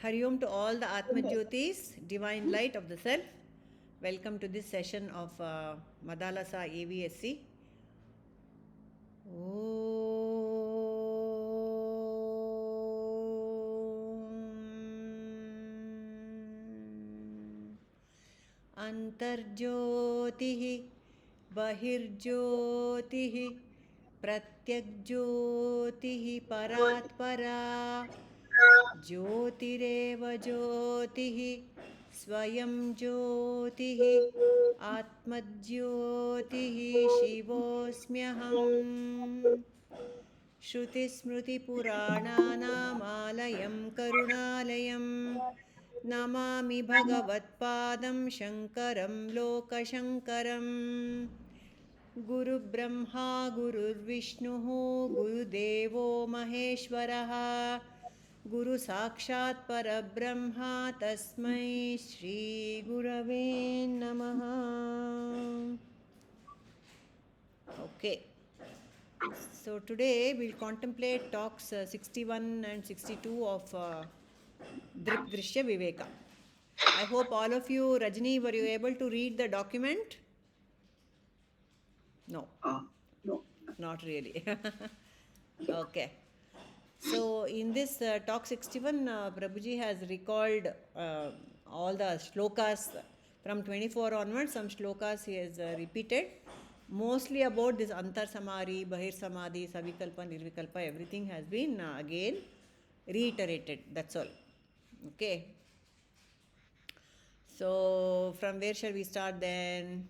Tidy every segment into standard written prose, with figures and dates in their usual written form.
Hari Om to all the Atmajyotis, divine light of the self. Welcome to this session of Madalasa AVSC. Antarjyotihi Bahirjyotihi Pratyakjyotihi Paratpara ज्योतिरेव ज्योतिः स्वयं ज्योतिः आत्मज्योतिः शिवोऽस्म्यहम् श्रुतिस्मृतिपुराणानामालयं करुणालयं नमामि भगवत्पादं शङ्करं लोकशङ्करम् गुरुब्रह्मा गुरुर्विष्णुः गुरुदेवो महेश्वरः गुरु साक्षात् परब्रह्मा तस्मै श्री गुरवे नमः. Okay, so today we'll contemplate talks 61 and 62 of Drk Drsya Viveka. I hope all of you, Rajni, were you able to read the document? No. No. Not really. Okay. So in this talk 61, Prabhuji has recalled all the shlokas from 24 onwards. Some shlokas he has repeated, mostly about this Antar Samadhi, Bahir Samadhi, Savikalpa, Nirvikalpa. Everything has been again reiterated. That's all. Okay. So from where shall we start then?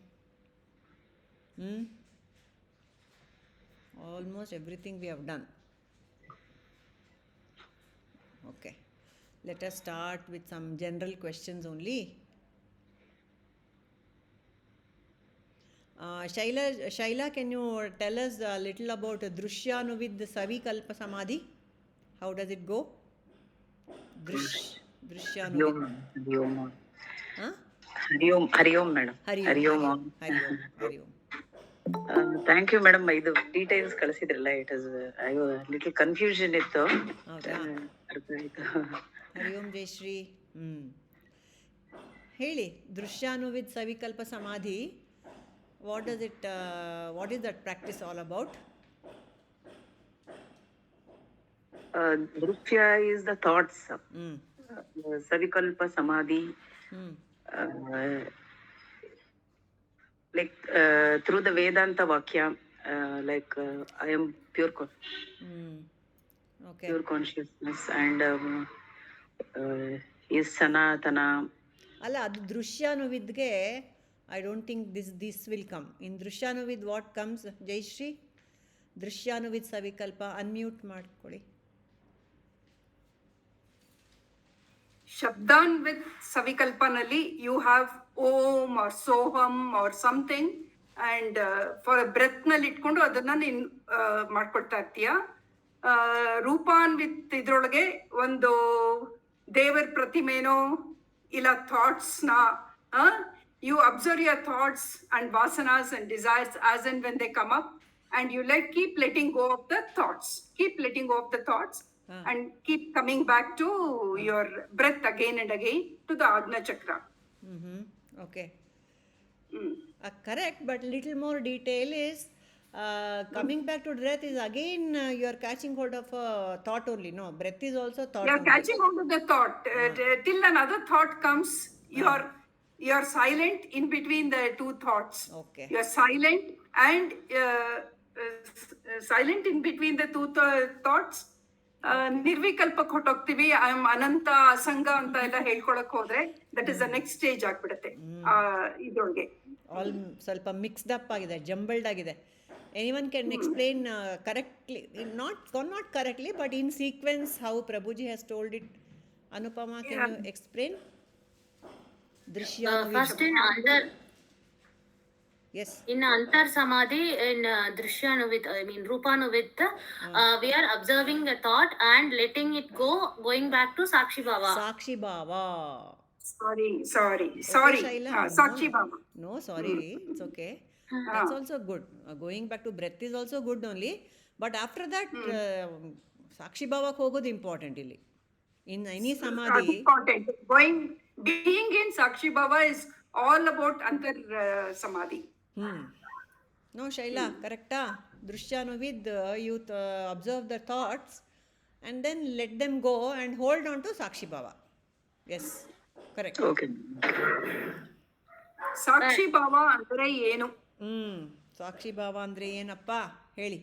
Almost everything we have done. Okay, let us start with some general questions only. Shaila, can you tell us a little about Drusyanuvid Savikalpa Samadhi? How does it go? Drusyanuvid. Hari Om, madam. Hari Om. Thank you, madam. The details ಕಳಿಸಿದ್ರಲ್ಲ, it is I was a little confusion ಇತ್ತು. ಹರಿ ಓಂ ಜೈ ಶ್ರೀ. ಹೇಳಿ, ದೃಶ್ಯಾನುವಿದ್ ಸವಿಕಲ್ಪ ಸಮಾಧಿ, what is that practice all about? Drusya is the thoughts. Savikalpa samadhi. Like through the Vedanta Vakya, I am pure consciousness and is Sanatana. ಅಲ್ಲ, ಅದು ದೃಶ್ಯಾನುವಿದ್ಗೆ I don't think this will come. In ದೃಶ್ಯಾನುವಿದ್ what comes? Jayashree, ದೃಶ್ಯಾನುವಿದ್ ಸವಿಕಲ್ಪ unmute ಮಾಡ್ಕೊಳ್ಳಿ. ಶಬ್ದಾನ್ವಿತ್ ಸವಿಕಲ್ಪನಲ್ಲಿ you have Om or Soham or something and for breath ನಲ್ಲಿ ಇಟ್ಕೊಂಡು ಅದನ್ನ ನೀನ್ ಮಾಡ್ಕೊಳ್ತಾ ಇರ್ತೀಯ. ರೂಪಾನ್ವಿತ್ ಇದ್ರೊಳಗೆ ಒಂದು ದೇವರ ಪ್ರತಿಮೆನೋ ಇಲ್ಲ ಥಾಟ್ಸ್ ನ you observe your thoughts and vasanas and desires as and when they come up, and you keep letting go of the thoughts, and keep coming back to your breath again and again to the Ajna Chakra. Okay. Correct, but little more detail is coming back to breath is again you are catching hold of a thought only. No, breath is also thought. You are catching hold of the thought till another thought comes. You are silent in between the two thoughts. Okay. You are silent and silent in between the two thoughts. ನಿರ್ವಿಕಲ್ಪಕ್ಕೆ ಹೊಟ್ಟೋಗ್ತೀವಿ. I am ಅನಂತ ಅಸಂಗ ಅಂತ ಎಲ್ಲ ಹೇಳ್ಕೊಳಕ್ ಹೋದ್ರೆ that is the next stage ಆಗ್ಬಿಡುತ್ತೆ ಇದ್ರೊಳಗೆ. ಆಲ್ ಸ್ವಲ್ಪ ಮಿಕ್ಸ್ಡ್ ಅಪ್ ಆಗಿದೆ, ಜಂಬಲ್ಡ್ ಆಗಿದೆ. Anyone can explain correctly, not correctly but in sequence how Prabhuji has told it? Anupama, can you explain? First in Antar. Yes. In Antar Samadhi, in Drusyanuvid, I mean Rupanuvid, we are observing the thought and letting it go, going back to Sakshi Bhava. Sakshi Bhava. Sorry. Okay, Sakshi Bhava. No, sorry. It's okay. That's also good. Going back to breath is also good only. But after that, Sakshi Bhava ಹೋಗೋದು important ಇಲ್ಲಿ. In any That's samadhi, important. Being in Sakshi Bhava is all about Antar Samadhi. no, Shaila, correcta? Drishyanuvid, you observe the thoughts and then let them go and hold on to Sakshi Bhava. Yes, correct. Okay. ಸಾಕ್ಷಿ ಭಾವ ಅಂದ್ರೆ ಏನು? ಸಾಕ್ಷಿ ಭಾವ ಅಂದ್ರೆ ಏನಪ್ಪ ಹೇಳಿ.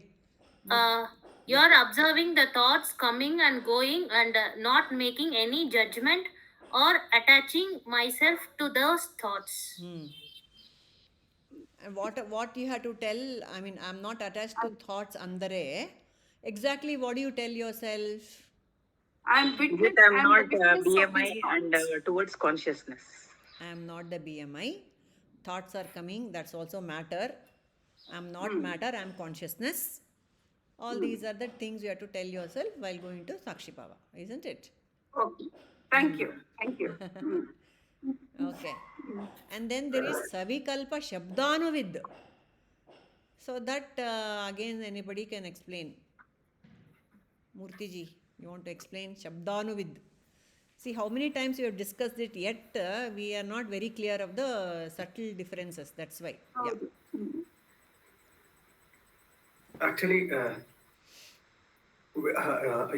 You are observing the thoughts coming and going and not making any judgment or attaching myself to those thoughts. And what you have to tell, I mean, I'm not attached to thoughts andere. Exactly what do you tell yourself? I'm witness. I'm I'm not the witness of BMI these and thoughts. towards consciousness. I am not the BMI. Thoughts are coming, that's also matter. I'm not matter, I'm consciousness. All these are the things you have to tell yourself while going to Sakshi Bhava, isn't it? Okay. Thank you. Thank you. Okay. And then there is Savikalpa Shabdanuvid. So that again anybody can explain. Murtiji, you want to explain Shabdanuvid? See how many times we have discussed it, yet we are not very clear of the subtle differences. That's why. Yeah. Actually,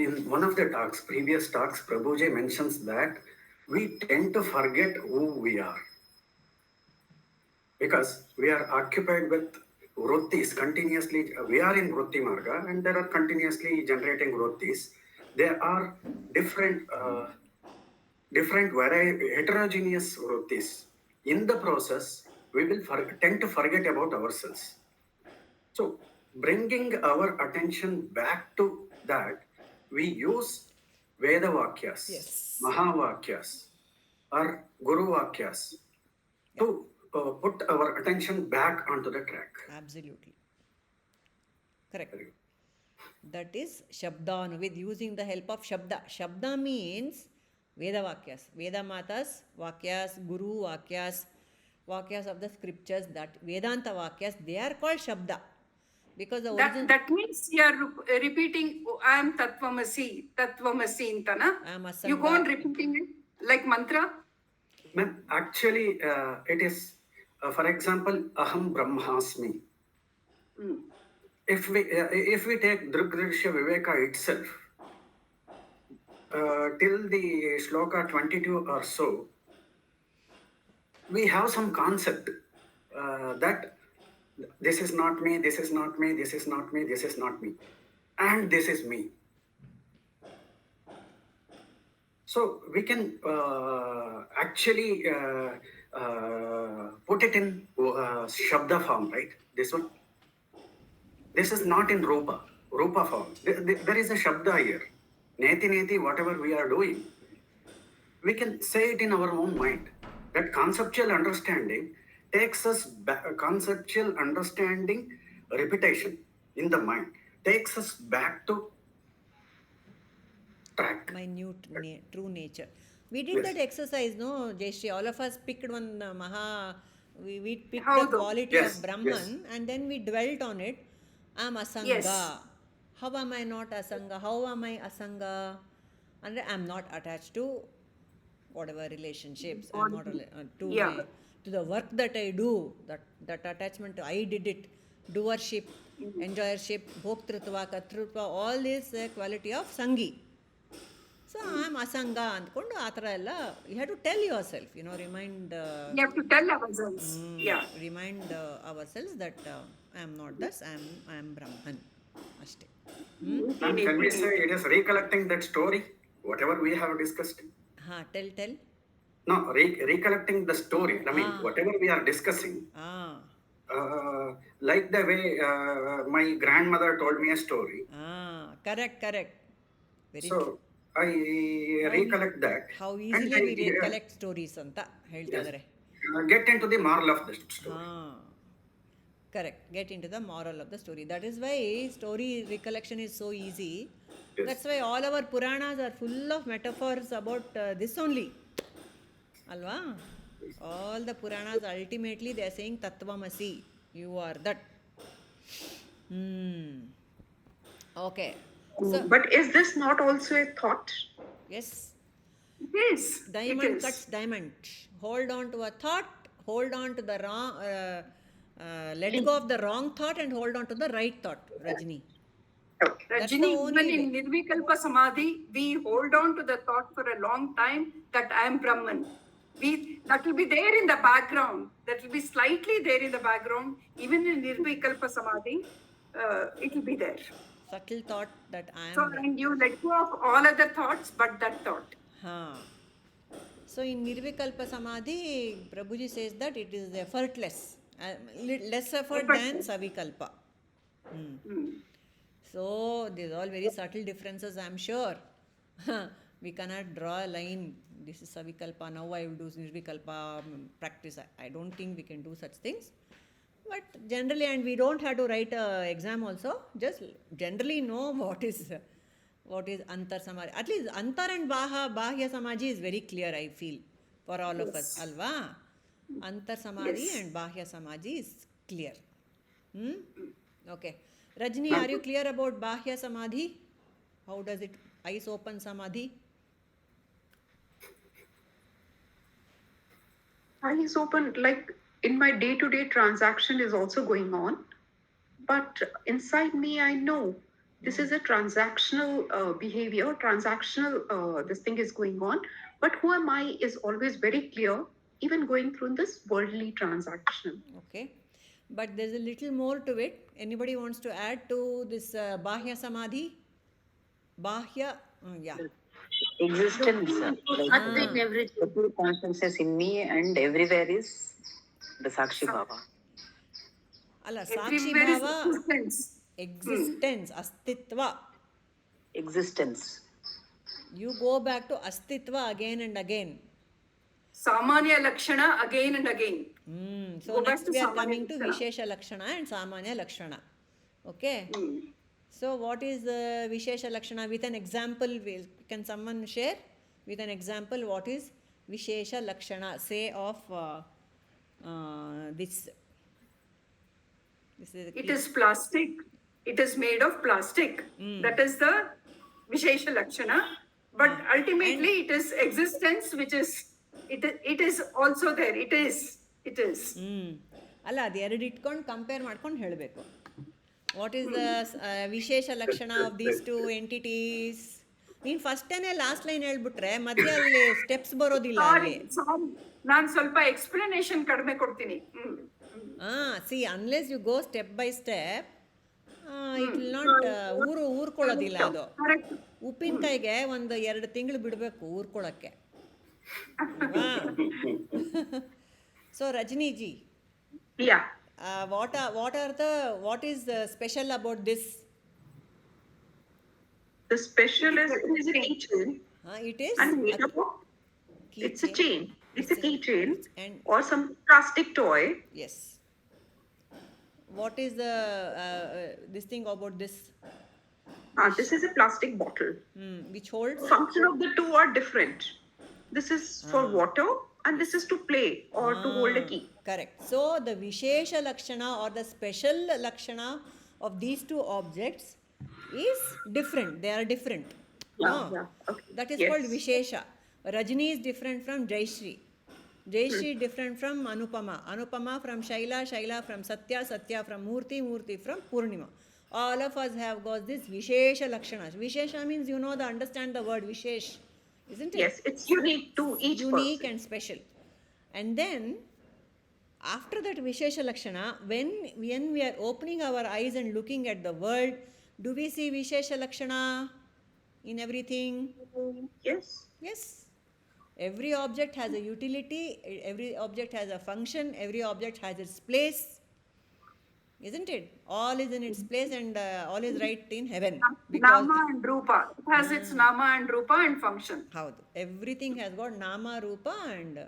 in one of the previous talks, Prabhuji mentions that we tend to forget who we are. Because we are occupied with vrittis continuously. We are in vritti marga and there are continuously generating vrittis. There are different heterogeneous vrittis. In the process, we will tend to forget about ourselves. So, bringing our attention back to that, we use Veda Vakyas, Yes. Mahavakyas, or Guru Vakyas to put our attention back onto the track. Absolutely. Correct. That is Shabdanuvid, using the help of Shabda. Shabda means Veda Vakyas. Veda Matas, Vakyas, Guru Vakyas, Vakyas of the scriptures, that Vedanta Vakyas, they are called Shabda. Because the origin... That means you are repeating, I am Tattvamasi, Tattvamasi intana. I am Asanga. You go on repeating it like mantra? Ma'am, actually, it is, for example, Aham Brahmasmi. If we take Drk Drsya Viveka itself, till the shloka 22 or so, we have some concept that this is not me, this is not me, this is not me, this is not me, and this is me. So we can actually put it in Shabda form, right? This one. This is not in Rupa form. There is a Shabda here. Neti neti, whatever we are doing, we can say it in our own mind. That conceptual understanding takes us back, conceptual understanding, repetition in the mind, takes us back to track. Minute true nature. We did that exercise, no, Jayashri? All of us picked one we picked the quality of Brahman, and then we dwelt on it. I am Asanga. Yes. How am I not Asanga? How am I Asanga? And I am not attached to whatever relationships. I am not to the work that I do. That attachment to I did it. Doership, enjoyership, bhoktritva, katrutva, all is a quality of Sangi. So I am Asanga andkondu athara ella you have to tell yourself, remind. You have to tell ourselves. Remind ourselves that I am not this, I am Brahman. Ashte. And can we say it is recollecting that story, whatever we have discussed? Tell. No, recollecting the story. I mean, whatever we are discussing. Like the way my grandmother told me a story. Correct. Very so, true. I recollect that. How easily we recollect stories anta ಹೇಳ್ತಾ ಇದ್ದಾರೆ. Get into the moral of the story. Correct. Get into the moral of the story. That is why story recollection is so easy. Yes. That's why all our Puranas are full of metaphors about this only. Alva? All the Puranas ultimately they are saying Tattvamasi. You are that. Okay. So, but is this not also a thought? Yes. It is. Diamond cuts diamond. Hold on to a thought, hold on to the wrong, let go of the wrong thought and hold on to the right thought, Rajni. That's the Rajini, even only in way. Nirvikalpa Samadhi, we hold on to the thought for a long time that I am Brahman. That will be there in the background. That will be slightly there in the background. Even in Nirvikalpa Samadhi, it will be there. Subtle thought that I So, am. and you let go of all other thoughts but that thought. Huh. So in Nirvikalpa Samadhi, Prabhuji says that it is effortless, less effort than Savikalpa. So these are all very subtle differences, I am sure. We cannot draw a line. This is Savikalpa, now I will do Nirvikalpa practice. I don't think we can do such things. But generally, and we don't have to write an exam also, just generally know what is Antar Samadhi. At least Antar and Bahya Samadhi is very clear, I feel, for all of us. Alva? Antar Samadhi and Bahya Samadhi is clear. Okay. Rajni, are you clear about Bahya Samadhi? How does it, eyes open Samadhi? Eyes open, like in my day-to-day transaction is also going on, but inside me I know this is a transactional behavior, transactional this thing is going on, but who am I is always very clear, even going through this worldly transaction. Okay. But there's a little more to it. Anybody wants to add to this Bahya Samadhi? Bahya, yeah. Existence, Earth in everything. the pure consciousness in me and everywhere is the Sakshi Bhava. Alla, Sakshi Everywhere is Bhava, existence. Astitva. Existence. You go back to Astitva again and again. Samanya Lakshana again and again. So Go back next to we are Samanya coming to Lakshana. Vishesha Lakshana and Samanya Lakshana. Okay. So what is the Vishesha Lakshana? With an example, can someone share? With an example, what is Vishesha Lakshana? Say of this. This is the It key. is plastic. It is made of plastic. That is the Vishesha Lakshana. But ultimately, it is existence, which is, it is also there. It is. ಅಲ್ಲ ಅದು ಎರಡು ಇಟ್ಕೊಂಡು compare ಮಾಡ್ಕೊಂಡು ಹೇಳಬೇಕು what is the ವಿಶೇಷ ಲಕ್ಷಣ of these two entities ನೀನು ಫಸ್ಟೇನೆ last line ಹೇಳ್ಬಿಟ್ರೆ ಮಧ್ಯೆ ಅಲ್ಲಿ ಸ್ಟೆಪ್ಸ್ ಬರೋದಿಲ್ಲ ಅಲ್ಲಿ ನಾನು ಸ್ವಲ್ಪ ಎಕ್ಸ್ಪ್ಲನೇಷನ್ ಕಡಿಮೆ ಕೊಡ್ತೀನಿ see unless you go step by step it will not ಊರ್ಕೊಳ್ಳೋದಿಲ್ಲ ಅದು ಉಪ್ಪಿನಕಾಯಿಗೆ ಒಂದು 2 ತಿಂಗಳು ಬಿಡಬೇಕು ಊರ್ಕೊಳ್ಳೋಕ್ಕೆ so Rajaniji Yeah. what is special about this? The special is it is a keychain. It is And made up of, it's a chain. It's a keychain and or some plastic toy. yes. What is the this thing about this? This is a plastic bottle. Which holds? Function of the two are different. This is for water and this is to play or to hold a key. Correct. So the Vishesha Lakshana or the special Lakshana of these two objects is different. They are different. Yeah. Okay. That is Yes. called Vishesha. Rajini is different from Jayashri. Jayashri is different from Anupama. Anupama from Shaila. Shaila from Satya. Satya from Murti. Murti from Purnima. All of us have got this Vishesha Lakshanas. Vishesha means you know understand the word Vishesh. Isn't it? Yes, it's unique to each Unique person. and special. And then after that Vishesha Lakshana, when we are opening our eyes and looking at the world, do we see Vishesha Lakshana in everything? Yes. Yes. Every object has a utility, every object has a function, every object has its place. Isn't it? All is in its place and all is right in heaven. Nama and Rupa. It has its Nama and Rupa and function. Howdu. Everything has got Nama, Rupa and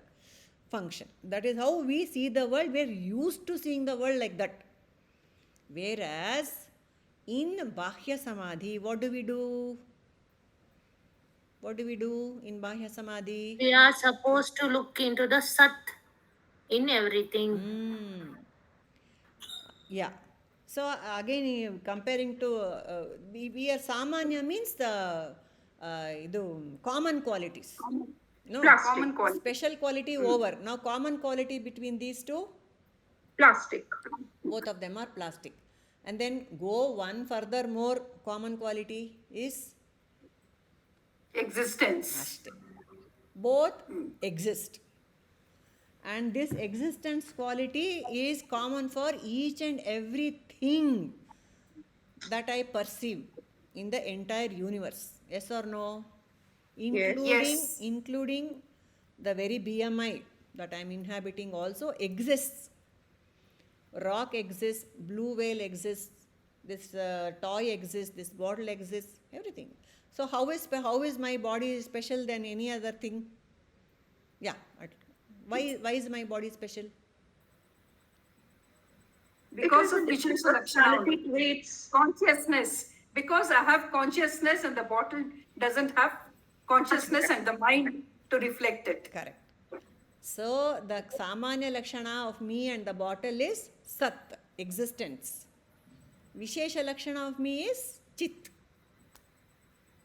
function. That is how we see the world. We are used to seeing the world like that. Whereas in Bahya Samadhi, what do we do? What do we do in Bahya Samadhi? We are supposed to look into the Sat in everything. Yeah. So again, comparing to we are Samanya means the ಇದು common qualities. No, Plastic. Common quality. special quality over. Now common quality between these two, Plastic. both of them are plastic. And then go one further more, common quality is Existence. ashte. Both exist. And this existence quality is common for each and everything that I perceive in the entire universe. Yes or no? Including, Yes. including the very BMI that I am inhabiting also exists. Rock exists, blue whale exists, this toy exists, this bottle exists, everything. So how is my body special than any other thing? Yeah. Why is my body special? Because It of is a Vishnu different personality Lakshana. traits. Consciousness. Because I have consciousness and the bottle doesn't have consciousness and the mind to reflect it. Correct. So the Samanya Lakshana of me and the bottle is Sat, existence. Vishesha Lakshana of me is Chit.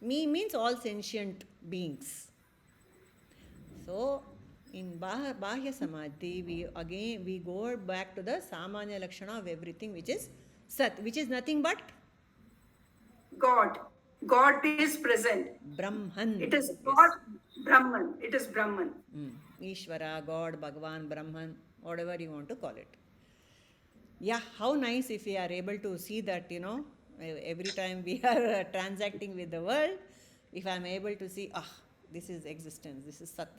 Me means all sentient beings. So in Bahya Samadhi, we go back to the Samanya Lakshana of everything, which is Sat, which is nothing but God. God is present. Brahman. It is God, Brahman. It is Brahman. Ishvara, God, Bhagavan, Brahman, whatever you want to call it. Yeah, how nice if we are able to see that, every time we are transacting with the world, if I am able to see, this is existence, this is Sat.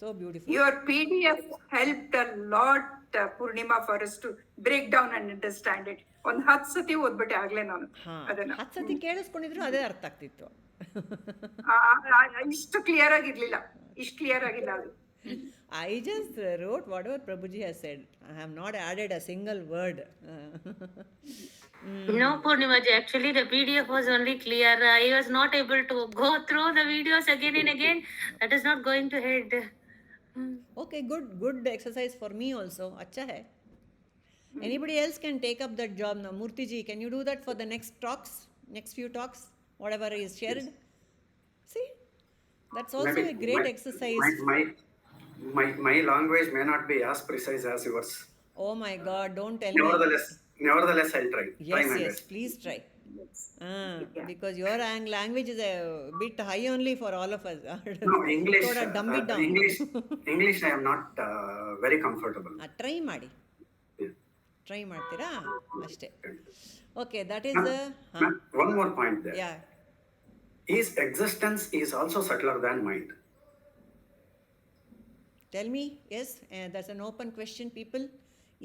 So beautiful. Your PDF helped a lot, Purnima, for us to break down and understand it. ಒಂದು 10 ಸತಿ ಓದ್ಬಿಟ್ಟೆ ಆಗ್ಲೇ ನಾನು ಅದನ್ನ. 10 ಸತಿ ಕೇಳಿಸ್ಕೊಂಡಿದ್ರು ಅದೇ ಅರ್ಥ ಆಗ್ತಿತ್ತು. ಇಷ್ಟು ಕ್ಲಿಯರ್ ಆಗಿರ್ಲಿಲ್ಲ, ಇಷ್ಟು ಕ್ಲಿಯರ್ ಆಗಿಲ್ಲ ಅದು. I just wrote whatever Prabhuji has said. I have not added a single word. No, Purnimaji, actually the PDF was only clear. I was not able to go through the videos again and again. That is not going to head. Okay, good exercise for me also. Acha hai. Anybody else can take up that job now. Murthy ji, can you do that for the next few talks, whatever is shared? See, that's also Maybe a great exercise. My language may not be as precise as yours. Oh my God, don't tell me. Nevertheless, I'll try. Try my Yes, best. please try. Because your language is a bit high only for all of us. No, English. Thoda dumb it down. English, I am not very comfortable. Try ಮಾಡಿ. Yeah. Try ಮಾಡ್ತೀರಾ ಅಷ್ಟೇ. Okay, that is Ma'am, one more point there. yeah. Is existence is also subtler than mind? Tell me, yes, that's an open question, people.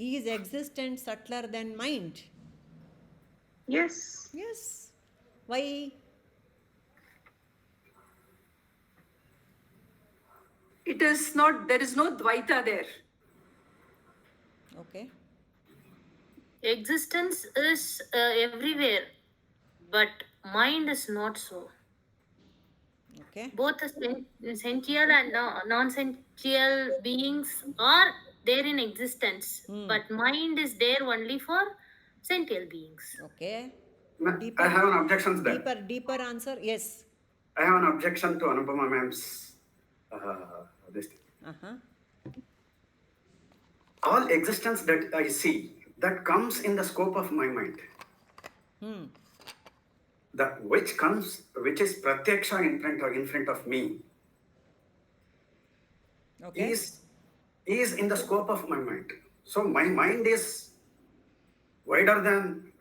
Is existence subtler than mind? Yes. Yes. Why? It is not, there is no Dvaita there. Okay. Existence is everywhere, but mind is not so. Okay. Both the sentient and non-sentient beings are there in existence, but mind is there only for sentient beings. Okay. I have an objection to that. Deeper answer. Yes. I have an objection to Anupama ma'am's this thing. All existence that I see, that comes in the scope of my mind. That which is pratyaksha in front of me, Okay. is in the scope of my mind. So my mind is wider than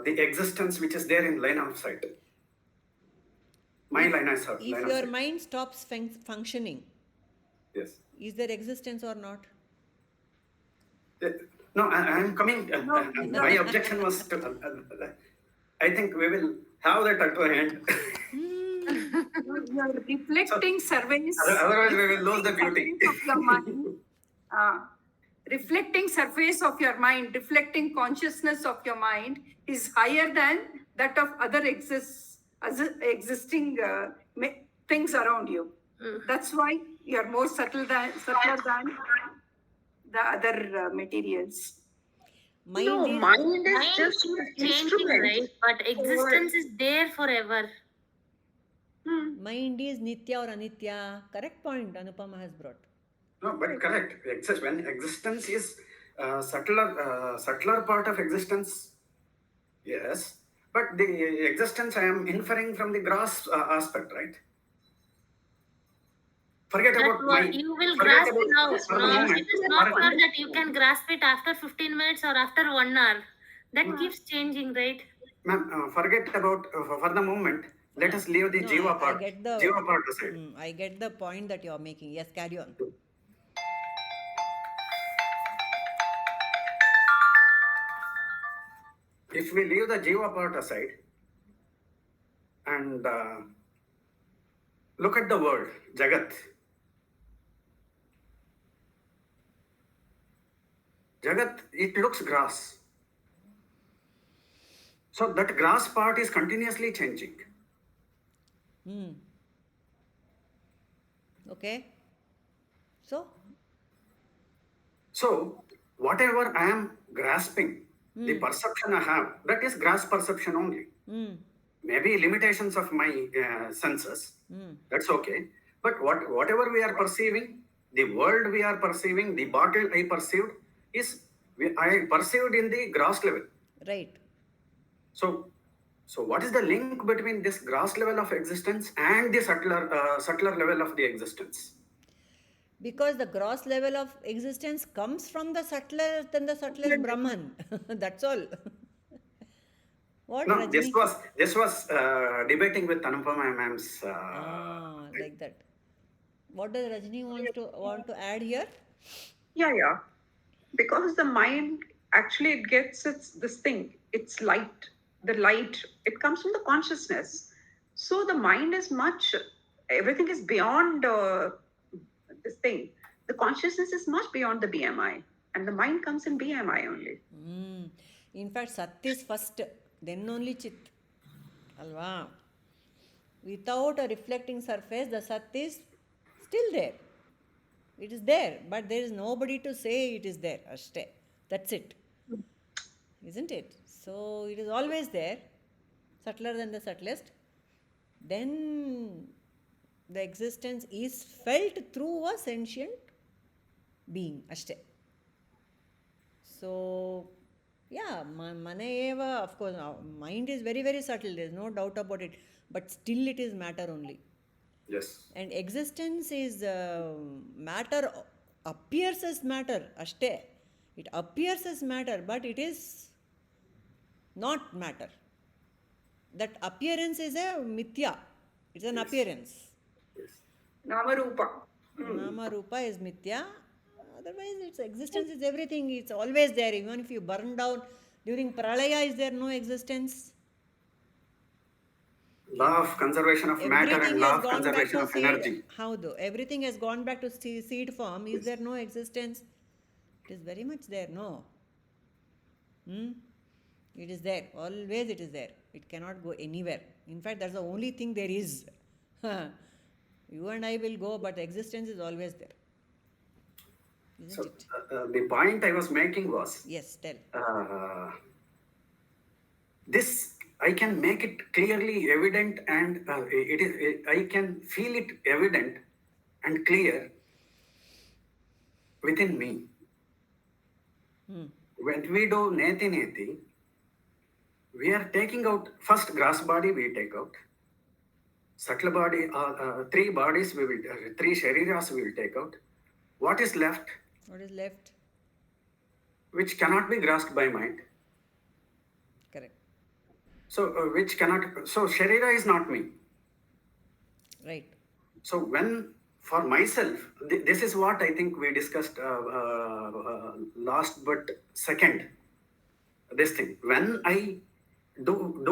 the existence which is there in line of sight. My line of sight. If your mind stops functioning, Yes. is there existence or not? No, I am coming. My objection was to. I think we will have that at the end. You are reflecting surface. Otherwise, we will lose the beauty. Of your mind. Reflecting surface of your mind, reflecting consciousness of your mind is higher than that of other existing things around you. That's why you are more subtler than the other materials. No, mind is just an changing, instrument. right? But existence is there forever. Mind is nitya or anitya. Correct point Anupama has brought. No, but correct. When existence is subtler part of existence, yes. But the existence I am inferring from the gross aspect, right? Forget That about my. you will Forget grasp about now. for the moment. It is not for that you can grasp it after 15 minutes or after 1 hour. That keeps changing, right? Ma'am, forget about for the moment. Let us leave the No, jiva I part. get the Jiva part aside. I get the point that you are making. Yes, carry on. If we leave the jiva part aside and look at the world, Jagat. Jagat, it looks grass. So that grass part is continuously changing. Okay. So, So whatever I am grasping, the perception I have, that is grass perception only. Maybe limitations of my senses, that's okay. But whatever we are perceiving, the world we are perceiving, the bottle I perceived is I perceived in the gross level. right. So what is the link between this gross level of existence and the subtler level of the existence? Because the gross level of existence comes from the subtlest and the subtlest Brahman. That's all. What No, Rajni? this was debating with Anupama ma'am's. Like that. What does Rajni want to add here? Yeah. Because the mind actually it gets this thing. It's light. The light. It comes from the consciousness. So the mind is much. Everything is beyond this thing. The consciousness is much beyond the BMI, and the mind comes in BMI only. In fact, Sat is first, then only Chit. Alva. Without a reflecting surface, the Sat is still there. It is there, but there is nobody to say it is there. Ashte. That's it. Isn't it? So it is always there, subtler than the subtlest. Then the existence is felt through a sentient being. Ashte. So, yeah, Manayeva, of course, mind is very, very subtle, there is no doubt about it, but still it is matter only. Yes. And existence is matter, appears as matter, ashte. It appears as matter, but it is not matter. That appearance is a mithya, it's an appearance. Yes. Namarupa. Nama Rupa is mithya. Otherwise, its existence is everything. It's always there. Even if you burn down during pralaya, is there no existence? Law of conservation of matter Everything and law has of gone back conservation to of seed. energy. How though? Everything has gone back to seed form. Is there no existence? It is very much there. No. It is there. Always it is there. It cannot go anywhere. In fact, that's the only thing there is. You and I will go, but existence is always there. Isn't So it? the point I was making was Yes, tell. this I can make it clearly evident, and I can feel it evident and clear within me. When we do neti, we are taking out first gross body. We take out subtle body. Three bodies we will, three shariras we will take out. What is left? What is left? Which cannot be grasped by mind. Correct. So which cannot. So sharira is not me. Right. So when for myself, this is what I think we discussed last but second. This thing when I do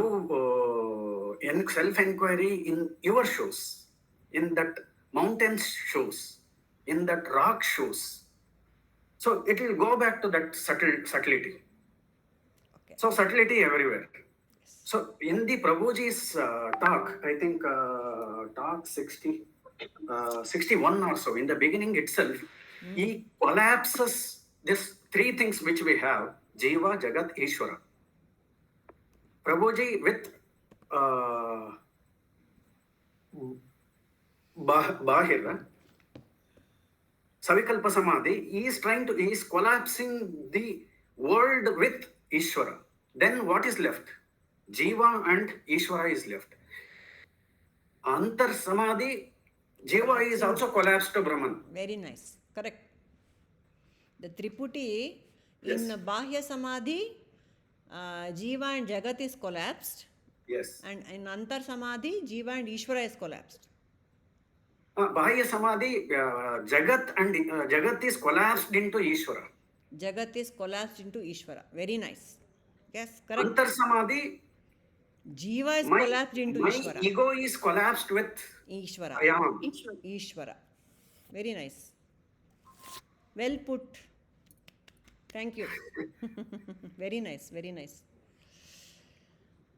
in self inquiry in your shoes, in that mountain's shoes, in that rock shoes. So it will go back to that subtlety. Okay. So subtlety everywhere. So in the Prabhuji's talk, I think talk 61 or so, in the beginning itself, he collapses these three things which we have, Jiva, Jagat, Ishvara. Prabhuji with Bahira, Savikalpa Samadhi, he is collapsing the world with Ishvara. Then what is left? Jiva and Ishvara is left. Antar Samadhi, Jiva is also collapsed to Brahman. Very nice. Correct. The Triputi Yes. in Bahya Samadhi, Jiva and Jagat is collapsed. Yes. And in Antar Samadhi, Jiva and Ishvara is collapsed. Bahya Samadhi, Jagat is collapsed into Ishvara. Jagat is collapsed into Ishvara. Very nice. Yes, correct. Antar Samadhi, Jiva is collapsed into my Ishvara. ego is collapsed with Ishvara. I am. Ishvara. Very nice. Well put. Thank you. Very nice. Very nice.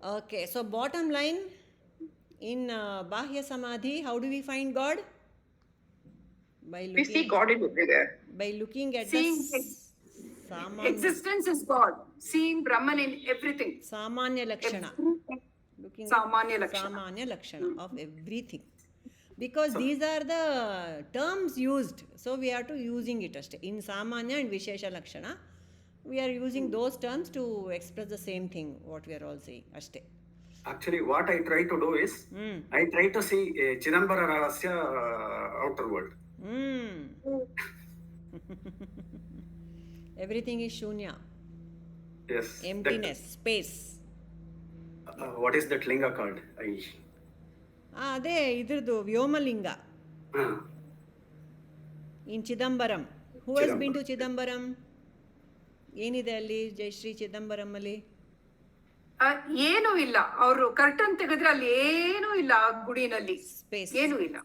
Okay, so bottom line, in Bahya Samadhi, how do we find God? By We see God in everywhere. looking at Seeing the Samanya, Existence is God. Seeing Brahman in everything. Samanya Lakshana. Everything. Looking Samanya at Lakshana. Samanya Lakshana of everything. Because these are the terms used. So we are to using it. In Samanya and Vishesha Lakshana, we are using those terms to express the same thing, what we are all saying. Ashte. Actually, what I try to do is, I try to see Chidambara Rahasya outer world. Everything is shunya. Yes. Emptiness, space. What is that linga called? ಅದೇ ಇದ್ರದ್ದು Vyomalinga in Chidambaram. Who has been to Chidambaram? ಏನಿದೆ ಅಲ್ಲಿ ಜಯಶ್ರೀ ಚಿದಂಬರಂ ಅಲ್ಲಿ? ಏನೂ ಇಲ್ಲ. ಅವರು curtain ತೆಗೆದ್ರೆ ಅಲ್ಲಿ ಏನೂ ಇಲ್ಲ ಆ ಗುಡಿನಲ್ಲಿ. ಸ್ಪೇಸ್. ಏನೂ ಇಲ್ಲ.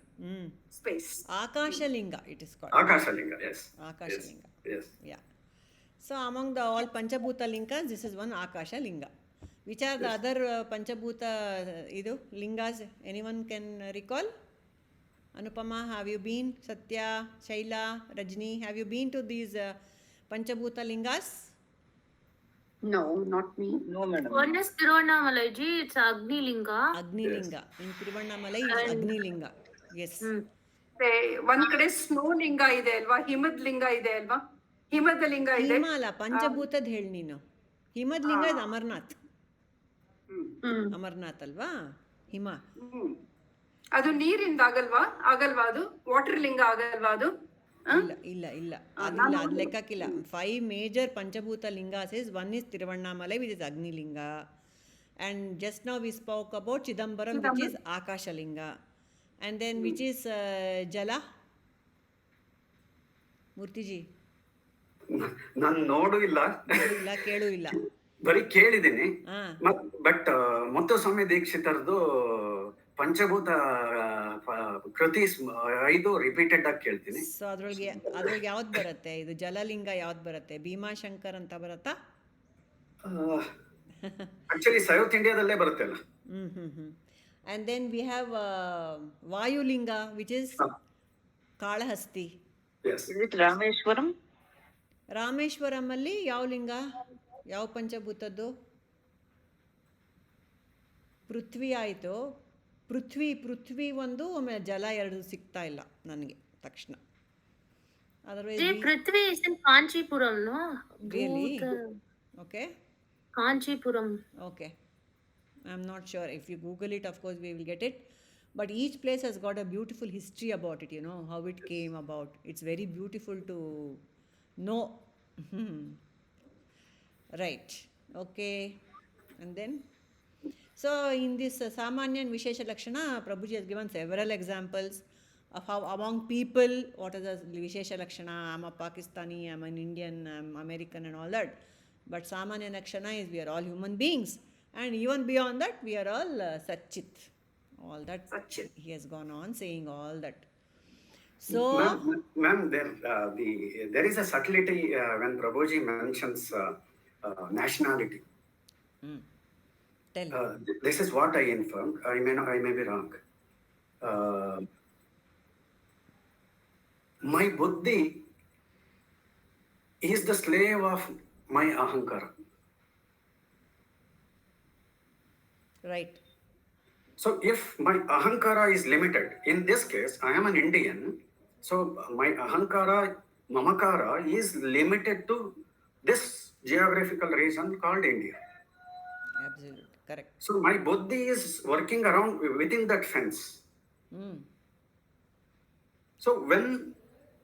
Space. Akashalinga it is called. Akashalinga, yes. Akashalinga. Yes. Yeah. So among the all Panchabhuta lingas, this is one Akashalinga. Which are the other Panchabhuta lingas? Anyone can recall? Anupama, have you been? Satya, Shaila, Rajni, have you been to these Panchabhuta lingas? No, not me. No, madam. One is Tiruvannamalai ji, it's Agni Linga. Agni Linga. In Tiruvannamalai is Agni Linga. Yes. ಒಂದ್ ಕಡೆ snow ಲಿಂಗ ಇದೆ ಅಲ್ವಾ? ಹಿಮದ ಲಿಂಗ ಇದೆ ಅಲ್ವಾ? ಹಿಮದ ಲಿಂಗ ಇದೆ. ಹಿಮ ಅಲ್ಲ, ಪಂಚಭೂತದ ಹೇಳಿ ನೀನು. ಹಿಮದ ಲಿಂಗ ಇದು ಅಮರ್ನಾಥ್. ಅಮರ್ನಾಥ್ ಅಲ್ವಾ ಹಿಮ? ಅದು ನೀರಿಂದ ಆಗಲ್ವಾ ಅದು? ವಾಟರ್ ಲಿಂಗ ಆಗಲ್ವಾ ಅದು? ಇಲ್ಲ ಅದಿಲ್ಲ, ಅದು ಲೆಕ್ಕಕ್ಕಿಲ್ಲ. 5 major Panchabhuta lingas is, one is Tiruvannamalai, which is Agni Linga, and just now we spoke about Chidambaram, which is Akasha Linga, and then which is Jala? Murtiji? ನಾನು ನೋಡು ಇಲ್ಲ, ಕೇಳು ಇಲ್ಲ, ಬರೀ ಕೇಳಿದ್ದೀನಿ. ಬಟ್ ಮುತ್ತುಸ್ವಾಮಿ ದೀಕ್ಷಿತರದು ಪಂಚಭೂತ ಕೃತಿ 5 ರಿಪೀಟೆಡ್ ಆಗಿ ಕೇಳ್ತೀನಿ. ಸೊ ಅದ್ರೊಳಗೆ ಯಾವ್ದು ಬರುತ್ತೆ? ಇದು ಜಲಲಿಂಗ ಯಾವ್ದು ಬರುತ್ತೆ? ಭೀಮಾಶಂಕರ್ ಅಂತ ಬರುತ್ತಾ? ಆಕ್ಚುಲಿ ಸೌತ್ ಇಂಡಿಯಾದಲ್ಲೇ ಬರುತ್ತೆ ಅಲ್ಲ. And then we have Vayulinga, which is Kalahasti. Yes. Is it Rameshwaram? Rameswaram ಅಲ್ಲಿ ಯಾವ ಲಿಂಗ? ಯಾವ ಪಂಚಭೂತದ್ದು? ಪೃಥ್ವಿ ಆಯಿತು. ಪೃಥ್ವಿ ಒಂದು, ಆಮೇಲೆ ಜಲ 2 ಸಿಗ್ತಾ ಇಲ್ಲ ನನಗೆ ತಕ್ಷಣ. Ji, Prithvi is in Kanchipuram, no? Really? Okay. Kanchipuram. Okay. I'm not sure. If you Google it, of course, we will get it. But each place has got a beautiful history about it, how it came about. It's very beautiful to know. Right. Okay. And then? So, in this Samanya and Vishesha Lakshana, Prabhuji has given several examples of how among people, what is the Vishesha Lakshana? I'm a Pakistani, I'm an Indian, I'm American and all that. But Samanya Lakshana is we are all human beings. And even beyond that, we are all Satchit. All that, Satchit. he has gone on saying all that. So, Ma'am, there is a subtlety when Prabhuji mentions nationality. Tell. This is what I informed. I may be wrong. My buddhi is the slave of my ahankara. Right. So if my ahankara is limited, in this case, I am an Indian, so my ahankara, mamakara is limited to this geographical region called India. Absolute. Correct. So my buddhi is working around within that fence. Mm. So when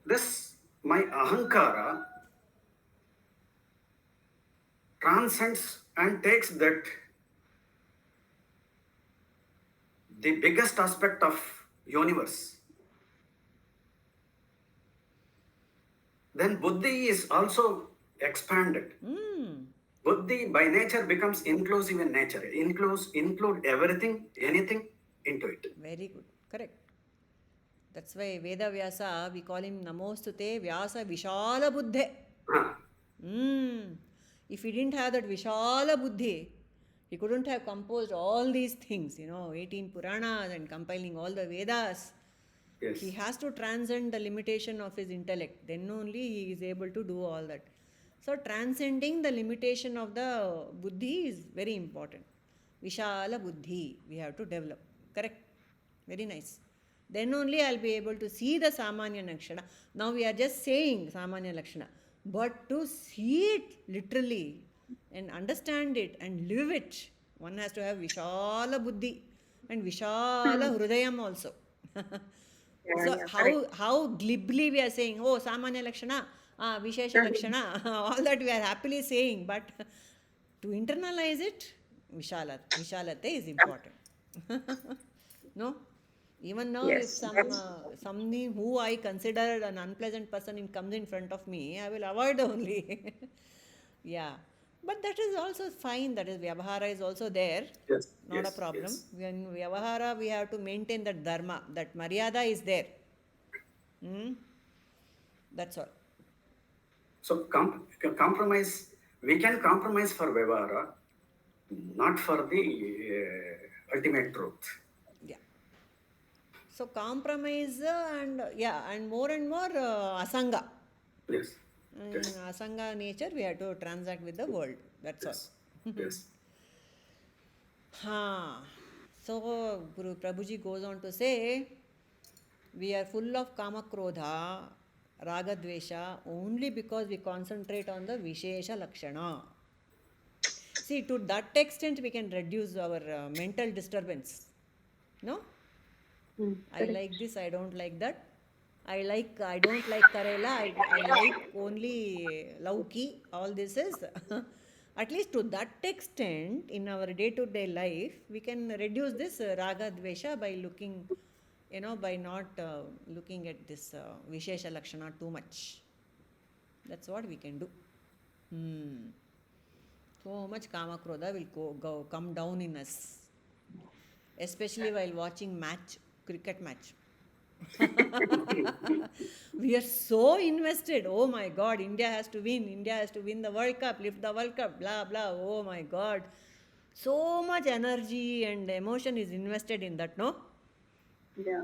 this, my ahankara transcends and takes that the biggest aspect of universe, then buddhi is also expanded. Mm. Buddhi by nature becomes inclusive in nature, include everything, anything into it. Very good. Correct. That's why Veda Vyasa, we call him Namostute Vyasa Vishala Buddhe. Ah, If he didn't have that Vishala Buddhi, he couldn't have composed all these things, 18 Puranas and compiling all the Vedas. yes. He has to transcend the limitation of his intellect. Then only he is able to do all that. So, transcending the limitation of the buddhi is very important. Vishala buddhi, we have to develop. Correct? Very nice. Then only I'll be able to see the Samanya Lakshana. Now we are just saying Samanya Lakshana. But to see it literally and understand it and live it, one has to have Vishala buddhi and Vishala Hrudayam also. So how glibly we are saying, oh, Samanya Lakshana, Vishesha Lakshana, all that we are happily saying, but to internalize it, Vishalate is important. No? Even now, if somebody who I consider an unpleasant person comes in front of me, I will avoid only. Yeah. But that is also fine. That is, Vyavahara is also there. Yes. Not yes, a problem. yes. When Vyavahara, we have to maintain that dharma, that Maryada is there. That's all. So compromise, we can compromise for Vyavahara, not for the ultimate truth. Yeah. So compromise and more asanga. Yes. In Yes. asanga nature, we have to transact with the world. That's Yes. all. Yes. So Guru Prabhuji goes on to say, we are full of kama krodha, raga dvesha, only because we concentrate on the vishesha lakshana. See, to that extent we can reduce our mental disturbance. No? I like this, I don't like that. I don't like Karela, I like only Lauki. All this is, at least to that extent, in our day-to-day life, we can reduce this Raga Dvesha by looking, by not looking at this Vishesha Lakshana too much. That's what we can do. So much Kama Krodha will come down in us. Especially while watching cricket match. We are so invested. Oh my God, India has to win the World Cup, lift the World Cup, blah blah. Oh my God, so much energy and emotion is invested in that, no? Yeah.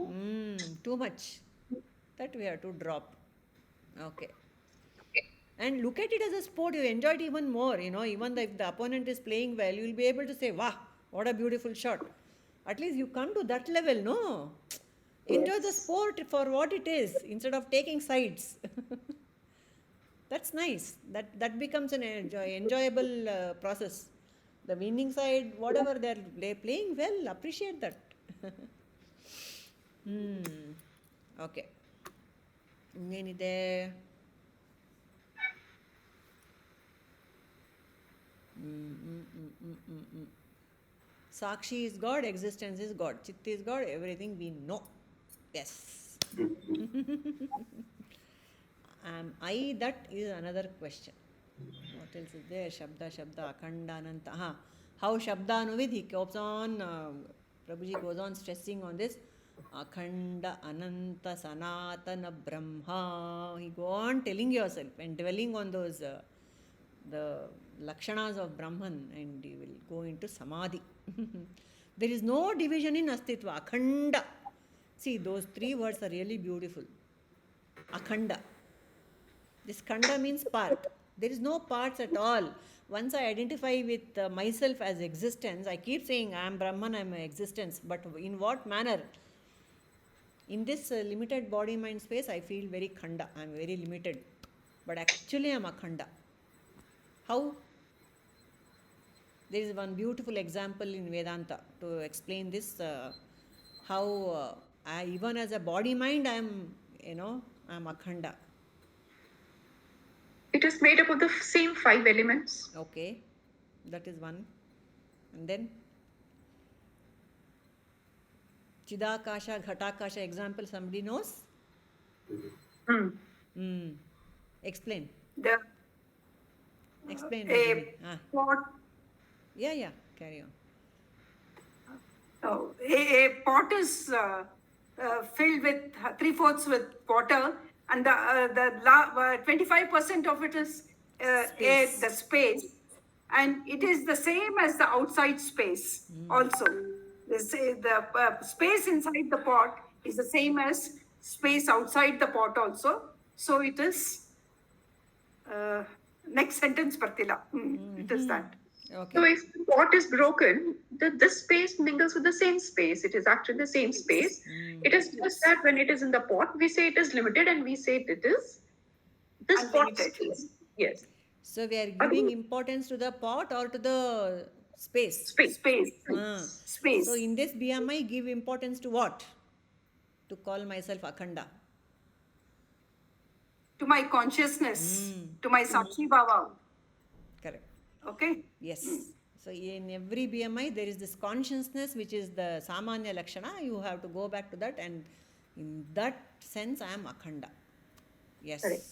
Too much. That we have to drop. Okay. And look at it as a sport. You enjoy it even more. Even if the opponent is playing well, you will be able to say, "Wow, what a beautiful shot." At least you come to that level, no? Enjoy the sport for what it is instead of taking sides. That's nice. That becomes an enjoyable process. The winning side, whatever they're playing well, appreciate that. Okay. ಇನ್ನೇನಿದೆ? Sakshi is God, existence is God, Chit is God, everything we know. Yes. Am I that is another question. What else is there? Shabda, Akhanda, Ananta. How Shabda Anuvid, he keeps on, Prabhuji goes on stressing on this. Akhanda, Ananta, Sanatana, Brahma. He go on telling yourself and dwelling on those, the Lakshanas of Brahman, and you will go into Samadhi. There is no division in Astitva. Akhanda. See, those three words are really beautiful. Akhanda. This khanda means part. There is no parts at all. Once I identify with myself as existence, I keep saying I am Brahman, I am existence. But in what manner? In this limited body mind space, I feel very khanda. I am very limited. But actually, I am akhanda. How? There is one beautiful example in Vedanta to explain this. How even as a body mind, I am, I am akhanda. It is made up of the same 5 elements. Okay, that is one. And then Chidakasha, Ghatakasha example, somebody knows? Explain. The Explain. a Rajini. pot. Yeah, carry on. Oh, a pot is filled with 3/4 with water, and the 25% of it is air, the space, and it is the same as the outside space also. The space inside the pot is the same as space outside the pot also. So it is next sentence, Partila. It is that. Okay. So if the pot is broken, this space mingles with the same space. It is actually the same space. It is just that when it is in the pot, we say it is limited and we say it is this pot Unlimited. space. Yes. So we are giving importance to the pot or to the space? Space. Space. So in this BMI, give importance to what? To call myself Akhanda. To my consciousness, to my Sakshi Bhava. Correct. Okay? Yes. So in every BMI, there is this consciousness, which is the Samanya Lakshana. You have to go back to that, and in that sense, I am Akhanda. Yes. Correct.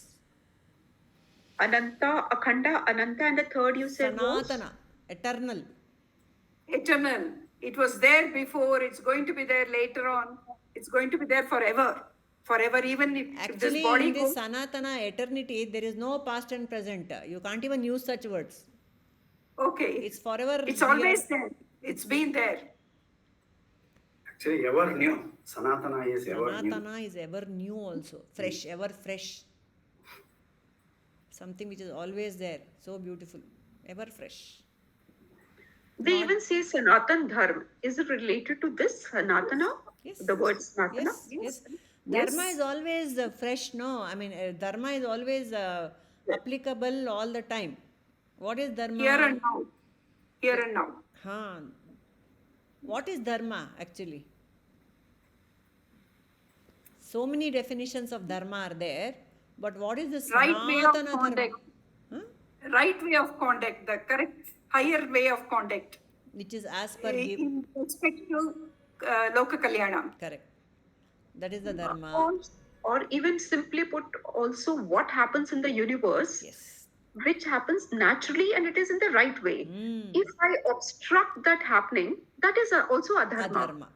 Ananta, Akhanda, Ananta, and the third you said was? Sanatana, eternal. Eternal. It was there before, it's going to be there later on. It's going to be there forever. Forever, even if this Actually, body in this goes. Sanatana, eternity, there is no past and present. You can't even use such words. Okay. It's forever. It's always there. It's been there. Actually, ever new. Sanatana is ever new. Sanatana is ever new also. Fresh, ever fresh. Something which is always there. So beautiful. Ever fresh. They even say Sanatan Dharma. Is it related to this Sanatana? Yes. The word Sanatana? Yes. Dharma is always fresh, no? I mean, Dharma is always applicable all the time. What is Dharma? Here and now. Here and now. What is Dharma actually? So many definitions of Dharma are there, but what is this Right way of Sanatana conduct. Dharma? Right way of conduct. The correct, higher way of conduct. Which is as per In respect to Loka Kalyana. Correct. That is the Dharma. Or even simply put, also what happens in the universe, Yes. which happens naturally and it is in the right way. If I obstruct that happening, that is also adharma. Adharma.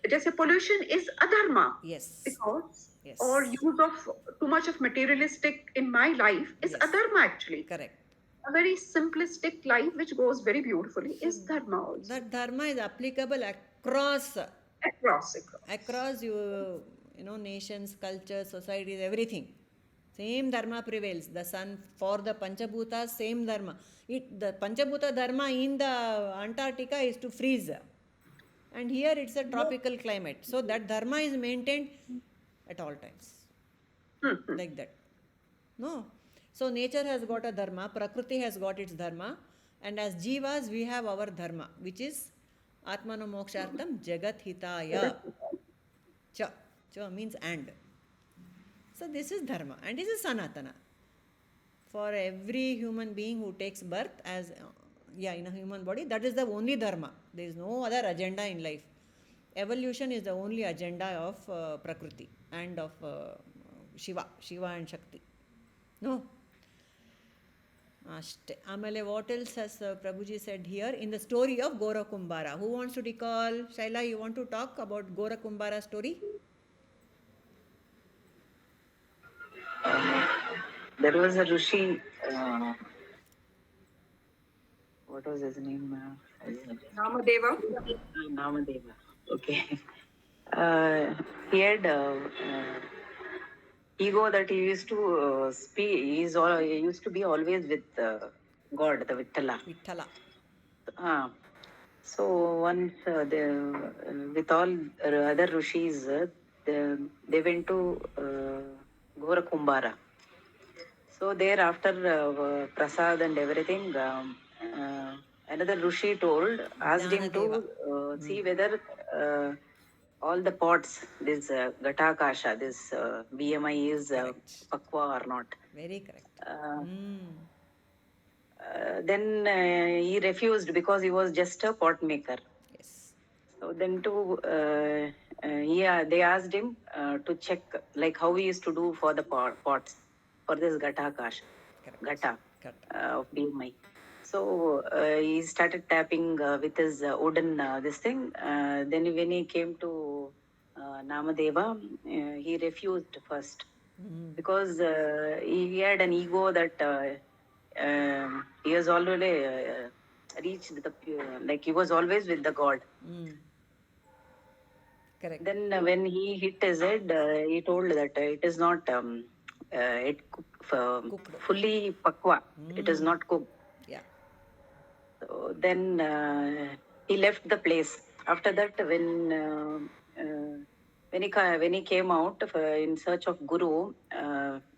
Just a pollution is adharma. Yes. Because Yes. or use of too much of materialistic in my life is Yes. adharma actually. Correct. A very simplistic life which goes very beautifully is dharma also. That Dharma is applicable across nations, cultures, societies, everything. Same Dharma prevails. The sun for the Panchabhutas, same Dharma. The Panchabhuta Dharma in the Antarctica is to freeze. And here it's a tropical climate. So that Dharma is maintained at all times. Like that. No. So nature has got a Dharma, Prakriti has got its Dharma, and as Jivas we have our Dharma, which is Atmano Mokshartam Jagat Hitaya. Cha. Cha means and. So this is Dharma and this is Sanatana. For every human being who takes birth as in a human body, that is the only Dharma. There is no other agenda in life. Evolution is the only agenda of Prakriti and of Shiva and Shakti. No. Amale, what else has Prabhuji said here in the story of Gora Kumbhara? Who wants to recall? Shaila, you want to talk about Gora Kumbhara story? There was a Rishi, what was his name? Namadeva. Namadeva. Okay. He had ego that he used to speak. He used to be always with God, the Vittala. Vittala. So once with all other rishis, they went to Ghora Kumbara. So there after prasad and everything, another rishi asked him to see whether all the pots, this Gatakasha, this BMI is pakwa or not. Very correct. Then he refused because he was just a pot maker. Yes. So then they asked him to check like how he used to do for the pots for this Gatakasha. Gata of BMI. So he started tapping with his wooden this thing. Then when he came to Namadeva, he refused first because he had an ego that he has already reached the like he was always with the God. Correct. Then when he hit his head, he told that it is not fully pakwa. It is not cooked. Yeah. So then he left the place. After that, when he came out in search of Guru,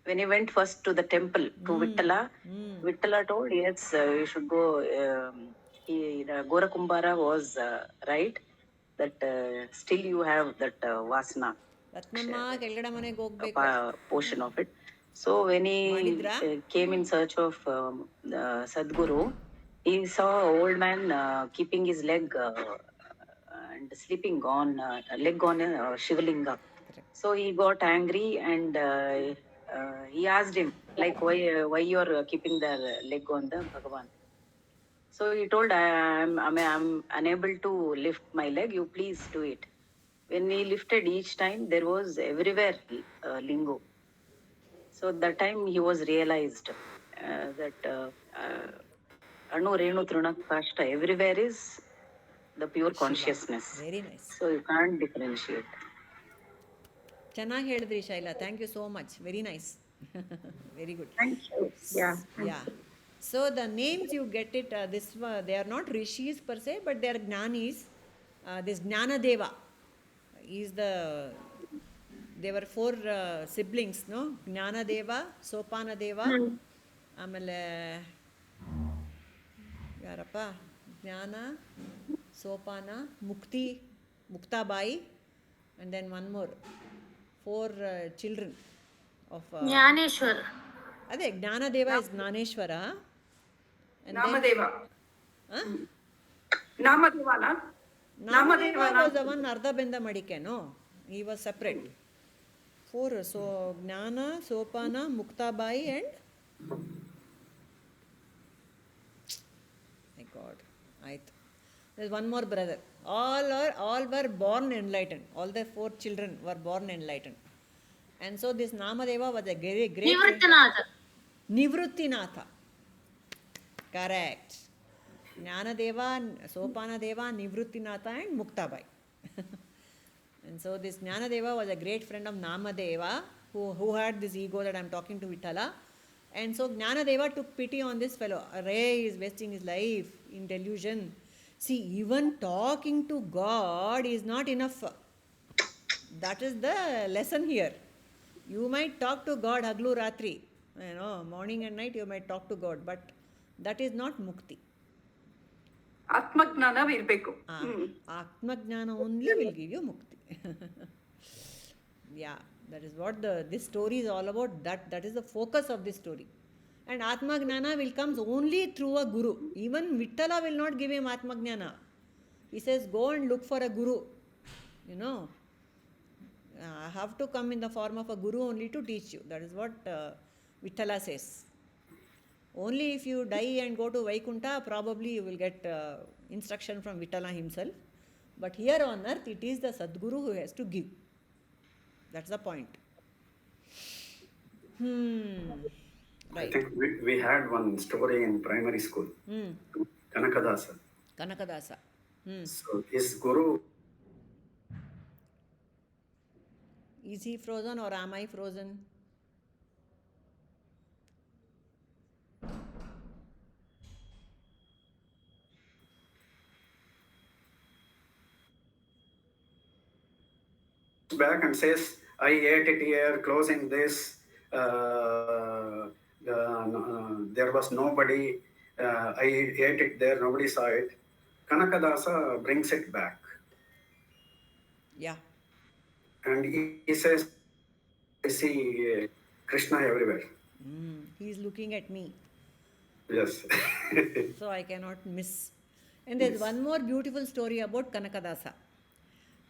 when he went first to the temple to Vittala, Vittala told, yes, you should go. Gora Kumbara was right that still you have that vasana. Ratnamma ಕೆಳಗಡೆ ಮನೆಗೆ ಹೋಗ್ಬೇಕು. Portion of it. So when he came in search of Sadguru, he saw an old man keeping his leg and sleeping on leg on a Shivalinga. So he got angry and he asked him like why you are keeping the leg on the Bhagavan. So he told, I'm unable to lift my leg. You please do it. When he lifted each time, there was everywhere lingo. So that time he was realized that Anu Renu Trunak Kashta, everywhere is the pure consciousness. Very nice. So you can't differentiate. ಚೆನ್ನಾಗಿ ಹೇಳಿದ್ರಿ Shaila. Thank you so much. Very nice. Very good. Thank you. Yeah. Yeah. So the names you get it, they are not rishis per se, but they are jnanis. This Jnanadeva is there were 4 siblings, no? Jnanadeva, Sopanadeva, ಆಮೇಲೆ ಯಾರಪ್ಪ, ಜ್ಞಾನ, ಸೋಪಾನ, Muktabai, and then one more, 4 children of Jnaneshwar. ಅದೇ Jnanadev is Dnyaneshwar. Namadeva. Namadeva was the one ಅರ್ಧ ಬೆಂದ ಮಡಿಕೆ, no? He was separate. 4, so ಜ್ಞಾನ, ಸೋಪಾನ, Muktabai and my God, there's one more brother. All were born enlightened. All the 4 children were born enlightened. And so this Namadeva was a very great Nivrittinatha. Correct. Jnanadeva, Sopanadeva, Nivrittinatha and Muktabai. And so this Jnanadeva was a great friend of Namadeva who had this ego that I'm talking to Vittala. And so Jnanadeva took pity on this fellow. Ray is wasting his life in delusion. See, even talking to God is not enough. That is the lesson here. You might talk to God haglu ratri, morning and night you might talk to God, but that is not mukti. Atmajnana irbeku. Atmajnana only will give you mukti. Yeah, that is what this story is all about. That is the focus of this story. And Atmajnana will come only through a guru. Even Vittala will not give him Atmajnana. He says, go and look for a guru. I have to come in the form of a guru only to teach you. That is what Vittala says. Only if you die and go to Vaikunta, probably you will get instruction from Vittala himself. But here on earth, it is the Sadguru who has to give. That's the point. Right. I think we had one story in primary school. Kanakadasa. Kanakadasa. So his guru. Is he frozen or am I frozen? back and says, I ate it here, closing this. There was nobody. I ate it there, nobody saw it. Kanakadasa brings it back. Yeah. And he says, I see Krishna everywhere. He's looking at me. Yes. So I cannot miss. And there's one more beautiful story about Kanakadasa.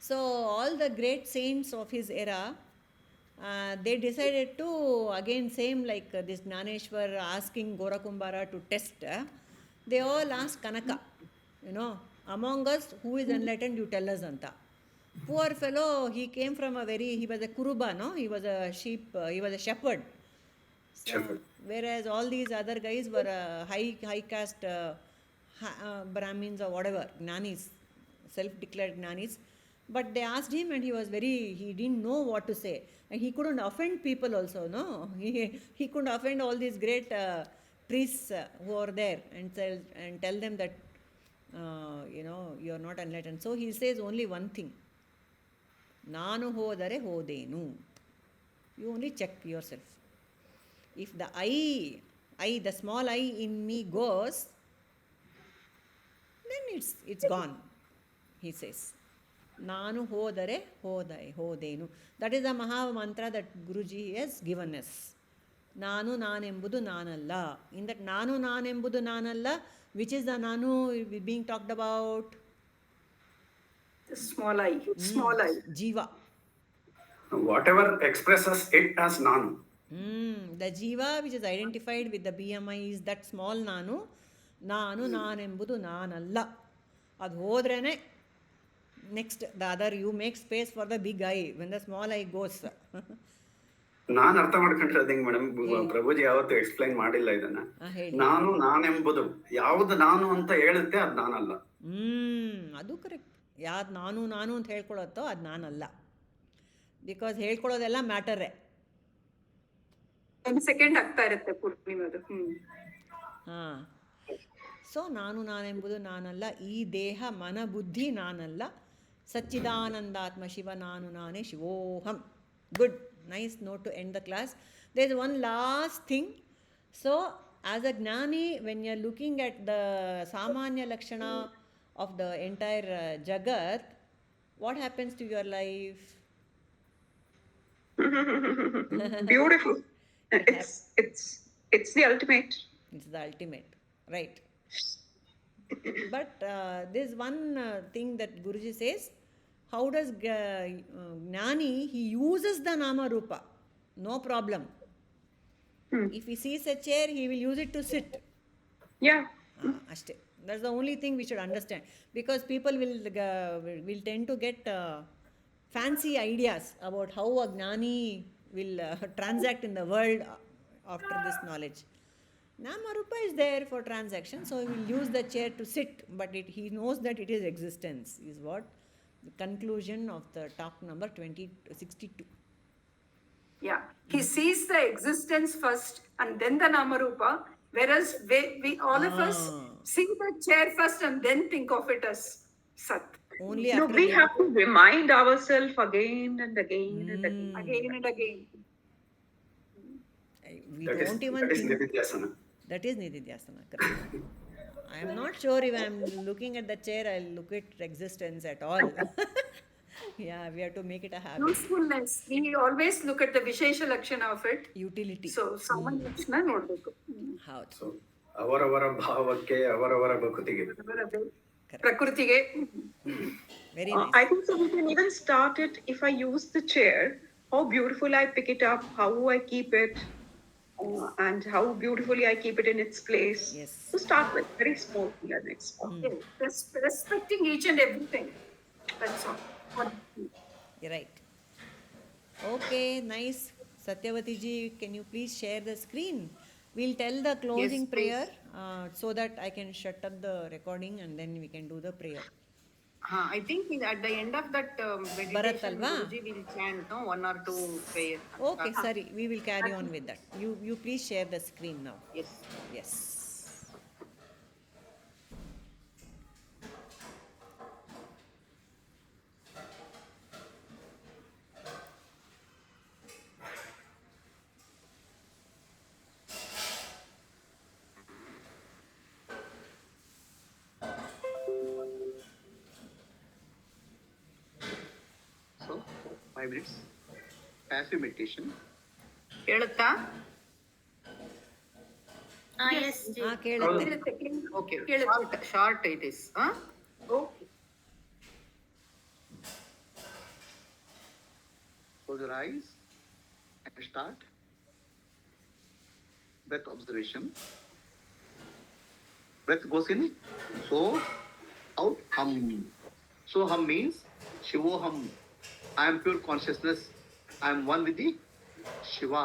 So all the great saints of his era, they decided to, again same like this Gnaneshwar asking Gorakumbara to test, they all asked Kanaka, among us who is enlightened, you tell us anta. Poor fellow, he came from he was a Kuruba, no? He was a he was a shepherd. So, whereas all these other guys were high caste Brahmins or whatever, Gnanis, self-declared Gnanis. But they asked him and he didn't know what to say. And he couldn't offend people also, no? He couldn't offend all these great priests who are there and tell them that, you're not enlightened. So he says only one thing. Nanu hodare hodenu. You only check yourself. If the the small I in me goes, then it's gone, he says. Nanu hodare hodenu. That is the Maha mantra that Guruji has given us. Nanu nanembudu nanalla. In that Nanu nanembudu nanalla, which is the Nanu being talked about? The small I. Small I. Jiva. Whatever expresses it as Nanu. The Jiva which is identified with the BMI is that small Nanu. Nanu nanembudu nanalla. Ad hodrene. Next, the other, you make space for the big I when the small I goes. ನಾನು ಅರ್ಥ ಮಾಡ್ಕೊಂಡಿರೋದು madam, ಪ್ರಭುಜಿ ಯಾವತ್ತು explain ಮಾಡಿಲ್ಲ ಇದನ್ನ. ನಾನು ನಾನೆಂಬುದು ಯಾವ್ದು ನಾನು ಅಂತ ಹೇಳುತ್ತೆ ಅದು ನಾನಲ್ಲ. ಅದು ಕರೆಕ್ಟ್. ಯಾವ್ದು ನಾನು ಅಂತ ಹೇಳ್ಕೊಳತ್ತೋ ಅದು ನಾನಲ್ಲ. ಬಿಕಾಸ್ ಹೇಳ್ಕೊಳ್ಳೋದೆಲ್ಲ ಮ್ಯಾಟರೇ. 1 ಸೆಕೆಂಡ್ ಆಗ್ತಾ ಇರುತ್ತೆ ಪೂರ್ಣಿಮದು. ಸೊ ನಾನೆಂಬುದು ನಾನಲ್ಲ, ಈ ದೇಹ ಮನ ಬುದ್ಧಿ ನಾನಲ್ಲ, ಸಚ್ಚಿದಾನಂದಾತ್ಮ ಶಿವ ನಾನೇ ಶಿವೋಹಂ. Good, nice note to end the class. There is one last thing. So as a Gnani, when you are looking at the Samanya Lakshana of the entire Jagat, what happens to your life? Beautiful. It's the ultimate. It's the ultimate, right? But there's one thing that Guruji says. How does Gnani, he uses the Nama Rupa, no problem. If he sees a chair, he will use it to sit. Yeah. That's the only thing we should understand. Because people will tend to get fancy ideas about how a Gnani will transact in the world after this knowledge. Nama Rupa is there for transaction, so he will use the chair to sit, but he knows that it is existence, is what the conclusion of the talk number 62. Yeah, he sees the existence first and then the Namarupa, whereas we all of us see the chair first and then think of it as Sat. Only No, we have to remind ourselves again and again and again. Again and again. We don't even think. That is Nididhyasana, correct. I am not sure if I am looking at the chair, I'll look at existence at all. Yeah, we have to make it a habit. Usefulness. We always look at the Vishesha Lakshana of it. Utility. So, Samanya Lakshana ನೋಡಬೇಕು. How? So, ಅವರವರ ಭಾವಕ್ಕೆ ಅವರವರ ಭಕ್ತಿಗೆ. ಪ್ರಕೃತಿಗೆ. Very nice. I think so we can even start it if I use the chair, how beautiful I pick it up, how I keep it, and how beautifully I keep it in its place. Yes. To start with, very small thing and next. Respecting each and everything. That's all. You're right. Okay, nice. Satyavati ji, can you please share the screen? We'll tell the closing prayer so that I can shut up the recording and then we can do the prayer. I think at the end of that meditation, Guruji will chant 1 or 2 prayers. Okay, sorry. We will carry on with that. You please share the screen now. Yes. Yes. 5 minutes. Passive meditation. ಹೇಳುತ್ತಾ? Yes, Ji. ಕೇಳುತ್ತೆ. Okay, short it is. Okay. Close your eyes and start breath observation. Breath goes in, so out, hum. So hum means Shivoham. I am pure consciousness. I am one with the Shiva.